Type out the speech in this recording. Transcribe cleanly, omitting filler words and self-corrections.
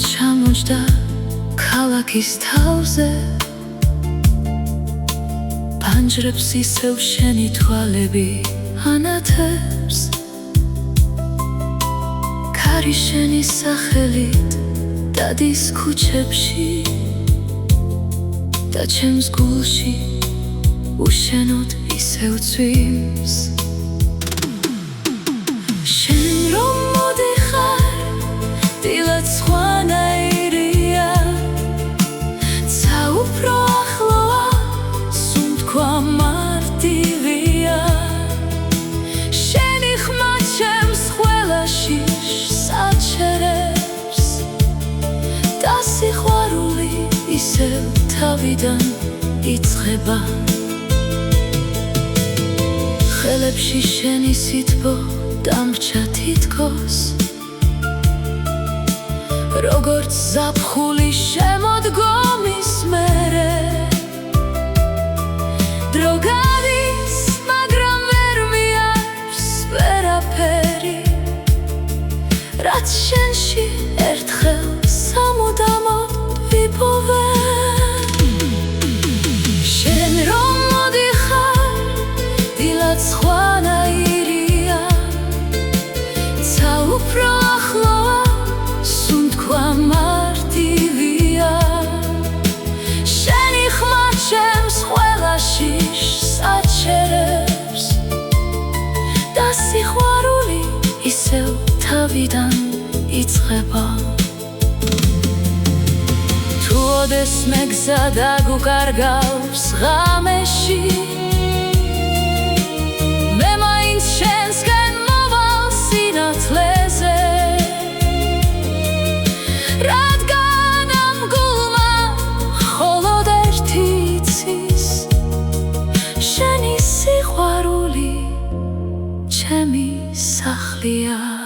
ჩამოჯდა ქალაქის თავზე პანჯრებს ისევ შენი თვალები ანათებს კარი შენი სახელით დადის ქუჩებში და ჩემს გულში უშენოდ ისევ წვიმს შენ რომ მოდიხარ დილად სხვანაირია ცა უფრო ახლოა სუნთქვა მარტივია შენი ხმა ჩემს ყველა შიშს აჩერებს და სიყვარული ისევ თავიდან იწყება ხელებში შენი სითბო დამრჩა თითქოს როგორც ზაფხული შემოდგომის მერე დრო გადის მაგრამ ვერ მიარს ვერაფერი რაც შენში ერთხელ სამუდამოდ ვიპოვე შენ რომ მოდიხარ დილად სხვანაირია ცა უფრო ახლოა სუნთქვა მარტივია შენი ხმა ჩემს ყველა შიშს აჩერებს და სიყვარული ისევ თავიდან იწყება თუ ოდესმე გზა დაგუკარგავს ღამეში მე მაინც შენსკენ მოვალ სინათლეზე რადგან ამ გულმა მხოლოდ ერთი იცის შენი სიყვარული ჩემი სახლია